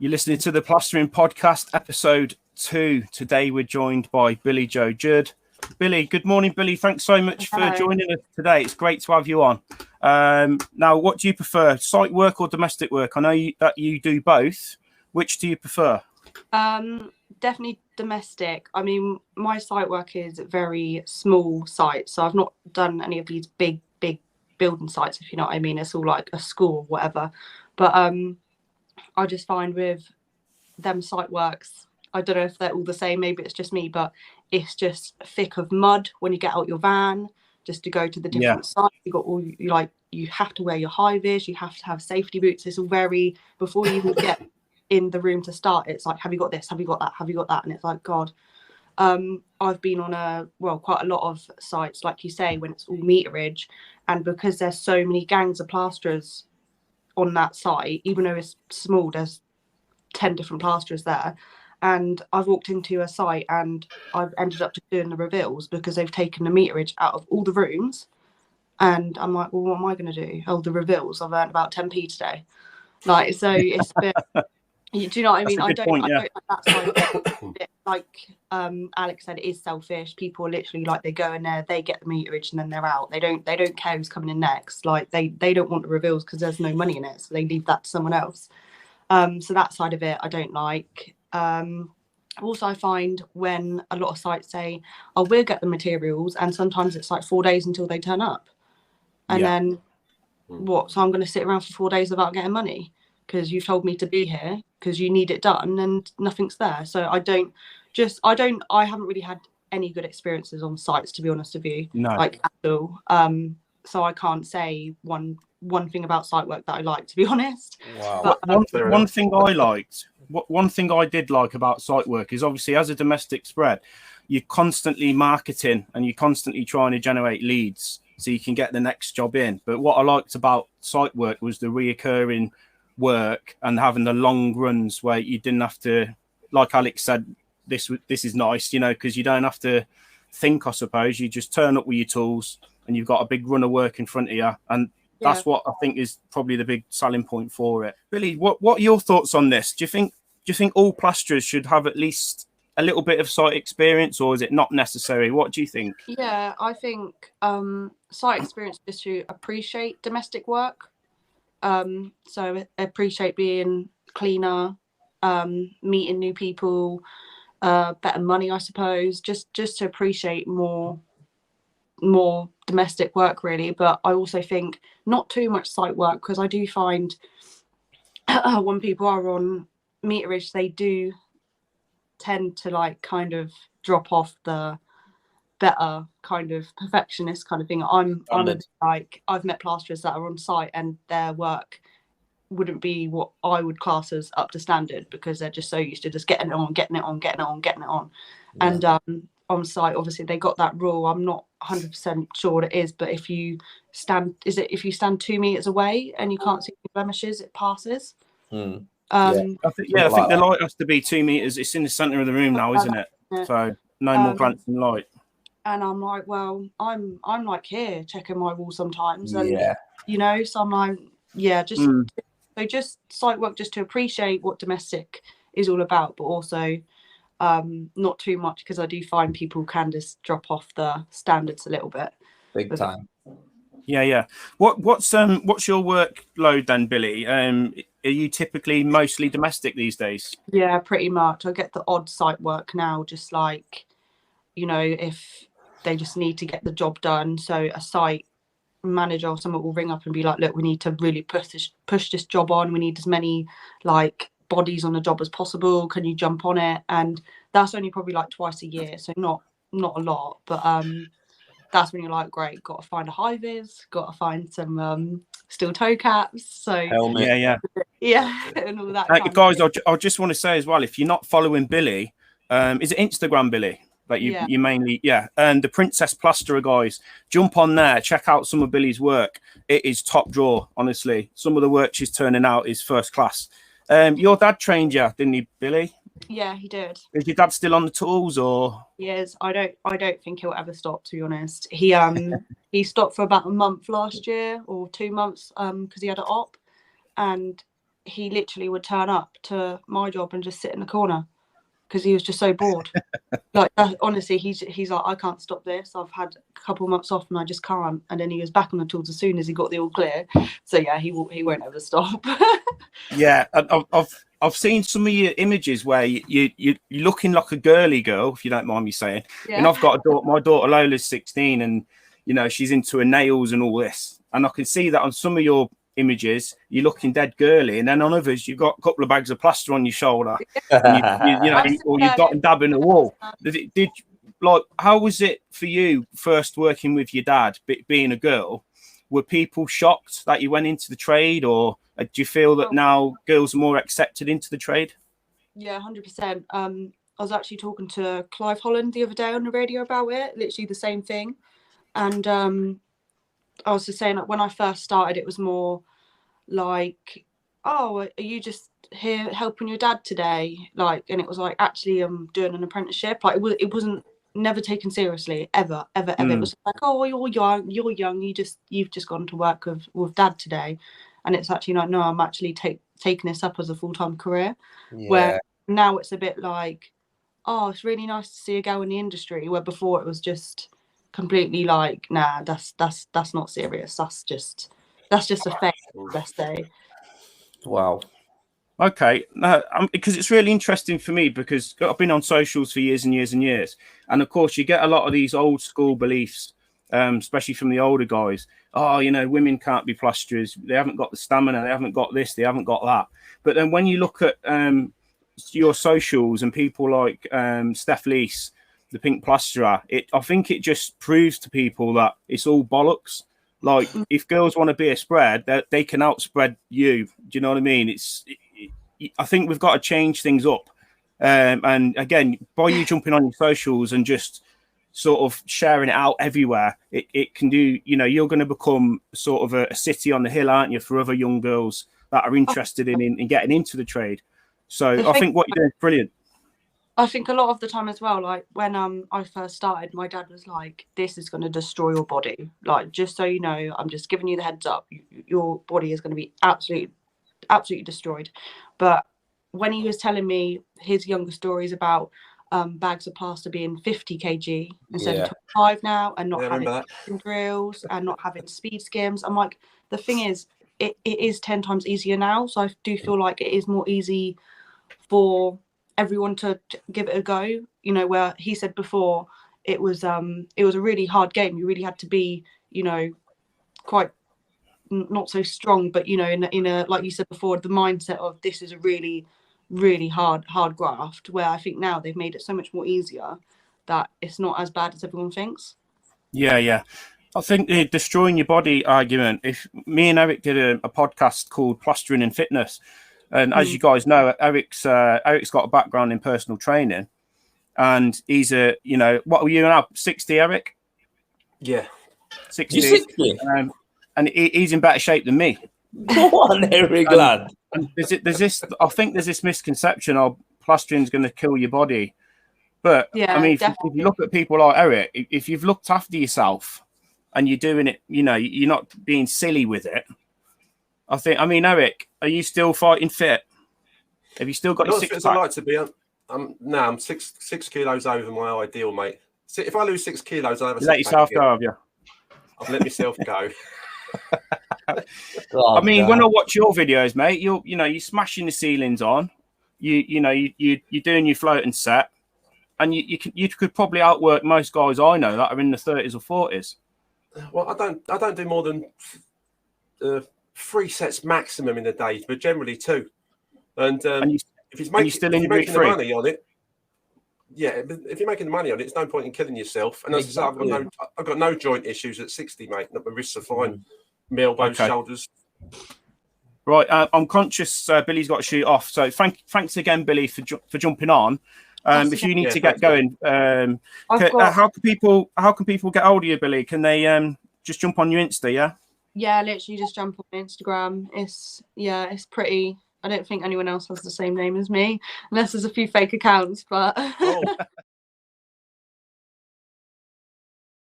You're listening to the Plastering Podcast, episode 2. Today we're joined by Billie Jo Judd. Billie, good morning, Billie. Thanks so much for joining us today. It's great to have you on. Now, what do you prefer, site work or domestic work? I know that you do both. Which do you prefer? Definitely domestic. I mean, my site work is very small sites, so I've not done any of these big building sites, if you know what I mean. It's all like a school or whatever. But I just find with them site works, I don't know if they're all the same, maybe it's just me, but it's just thick of mud when you get out your van just to go to the different sites. You got all you have to wear your high vis, you have to have safety boots. It's all very, before you even get in the room to start, it's like, have you got this, have you got that, have you got that? And it's like, God. I've been on quite a lot of sites, like you say, when it's all meterage, and because there's so many gangs of plasterers on that site, even though it's small, there's 10 different plasterers there. And I've walked into a site and I've ended up just doing the reveals because they've taken the meterage out of all the rooms. And I'm like, well, what am I going to do? Oh, the reveals. I've earned about 10p today. Like, so it's a bit, do you know what I mean? I don't like that side of it. Like Alex said, it is selfish. People are literally like, they go in there, they get the meterage and then they're out. They don't care who's coming in next. Like they don't want the reveals because there's no money in it, so they leave that to someone else. So that side of it I don't like. Also, I find when a lot of sites say, oh, we'll get the materials, and sometimes it's like 4 days until they turn up. And then what? So I'm going to sit around for 4 days without getting money because you told me to be here because you need it done and nothing's there. So I haven't really had any good experiences on sites, to be honest with you. No. Like at all. So I can't say one thing about site work that I like, to be honest. Wow. But, one thing I liked, one thing I did like about site work is obviously as a domestic spread, you're constantly marketing and you're constantly trying to generate leads so you can get the next job in. But what I liked about site work was the reoccurring work and having the long runs where you didn't have to, like Alex said, this is nice, you know, because you don't have to think, I suppose. You just turn up with your tools and you've got a big run of work in front of you, and that's what I think is probably the big selling point for it. Billie, what are your thoughts on this? Do you think all plasterers should have at least a little bit of site experience, or is it not necessary? What do you think? Yeah, I think site experience is to appreciate domestic work. So appreciate being cleaner, meeting new people, better money, I suppose, just to appreciate more domestic work, really. But I also think not too much site work, because I do find when people are on meterage, they do tend to like kind of drop off the better kind of perfectionist kind of thing. I'm like, I've met plasterers that are on site and their work wouldn't be what I would class as up to standard because they're just so used to just getting it on. Yeah. And on site, obviously they got that rule. I'm not 100% sure what it is, but if you stand 2 meters away and you can't see any blemishes, it passes. I think the light has to be 2 meters. It's in the center of the room now, isn't it? So no more glancing light. And I'm like, well, I'm like here checking my wall sometimes, and you know, so I'm like, just site work, just to appreciate what domestic is all about, but also not too much, because I do find people can just drop off the standards a little bit. Big time. Yeah. What's your workload then, Billie? Are you typically mostly domestic these days? Yeah, pretty much. I get the odd site work now, just like, you know, if they just need to get the job done. So a site manager or someone will ring up and be like, look, we need to really push this job on. We need as many like bodies on the job as possible. Can you jump on it? And that's only probably like twice a year, so not a lot. But that's when you're like, great, got to find a high vis, got to find some steel toe caps. So helmet. Yeah, and all that. Guys, I just want to say as well, if you're not following Billie, is it Instagram, Billie? That you mainly, and the Princess Plasterer, guys, jump on there, check out some of Billie's work. It is top drawer, honestly. Some of the work she's turning out is first class. Your dad trained you, didn't he, Billie? Yeah, he did. Is your dad still on the tools, or? He is. I don't think he'll ever stop, to be honest. He he stopped for about a month last year or 2 months because he had an op, and he literally would turn up to my job and just sit in the corner because he was just so bored. Like, honestly, he's like, I can't stop this. I've had a couple of months off and I just can't. And then he was back on the tools as soon as he got the all clear. So yeah, he won't ever stop. Yeah, I've seen some of your images where you're looking like a girly girl, if you don't mind me saying. Yeah. And I've got a daughter. My daughter Lola's 16, and she's into her nails and all this. And I can see that on some of your images, you're looking dead girly, and then on others, you've got a couple of bags of plaster on your shoulder, and or you've got them dabbing the wall. How was it for you first working with your dad, being a girl? Were people shocked that you went into the trade, or do you feel that now girls are more accepted into the trade? Yeah, 100%. I was actually talking to Clive Holland the other day on the radio about it, literally the same thing. And I was just saying that when I first started, it was more like, oh, are you just here helping your dad today? Like, and it was like, actually, I'm doing an apprenticeship. Like, it wasn't never taken seriously, ever. It was like, oh, you're young, you've just gone to work with dad today. And it's actually like, no, I'm actually taking this up as a full-time career. Yeah. Where now it's a bit like, oh, it's really nice to see a girl in the industry, where before it was just completely like, nah, that's not serious. That's just a fake, let's say. Wow. Okay, because it's really interesting for me, because I've been on socials for years and years and years, and of course you get a lot of these old school beliefs, especially from the older guys. Oh, women can't be plasterers. They haven't got the stamina. They haven't got this. They haven't got that. But then when you look at your socials and people like Steph Lees, the pink plasterer, I think it just proves to people that it's all bollocks. Like, if girls want to be a spread, they can outspread you. Do you know what I mean? I think we've got to change things up. And again, by you jumping on your socials and just sort of sharing it out everywhere, it can do, you're going to become sort of a city on the hill, aren't you, for other young girls that are interested in getting into the trade. So I think what you're doing is brilliant. I think a lot of the time as well, like when I first started, my dad was like, this is going to destroy your body. Like, just so you know, I'm just giving you the heads up. Your body is going to be absolutely destroyed. But when he was telling me his younger stories about bags of plaster being 50 kg instead of 25 now, and not having drills and not having speed skims, I'm like, the thing is, it is 10 times easier now. So I do feel like it is more easy for everyone to give it a go. Where he said before, it was a really hard game. You really had to be, quite not so strong, but in a like you said before, the mindset of this is a really, really hard graft, where I think now they've made it so much more easier that it's not as bad as everyone thinks. Yeah. I think the destroying your body argument, if me and Eric did a podcast called Plastering and Fitness, and as you guys know, Eric's got a background in personal training, and he's what were you now, 60, Eric? Yeah. 60. 60? And he's in better shape than me. Go on, Eric, lad. And there's this, I think there's this misconception of plastering is going to kill your body. But yeah, I mean, if you look at people like Eric, if you've looked after yourself and you're doing it, you're not being silly with it. I mean, Eric, are you still fighting fit? Have you still got your 6 pack? I like to be. I'm 6 kilos over my ideal, mate. So if I lose 6 kilos, I'll have a let yourself go, have you? I've let myself go. I mean, when I watch your videos, mate, you're smashing the ceilings on. You're doing your floating set, and you could probably outwork most guys I know that are in the 30s or 40s. Well, I don't do more than 3 sets maximum in a day, but generally 2. And if you're making the money on it, if you're making the money on it, it's no point in killing yourself. And as I say, I've got no joint issues at 60, mate. Not my wrists are fine, my elbows, shoulders. Right, I'm conscious Billy's got to shoot off, so thanks again, Billy, for jumping on. If you need to get going, how can people get hold of you, Billy? Can they just jump on your Insta? Yeah, literally just jump on Instagram. It's pretty. I don't think anyone else has the same name as me, unless there's a few fake accounts. But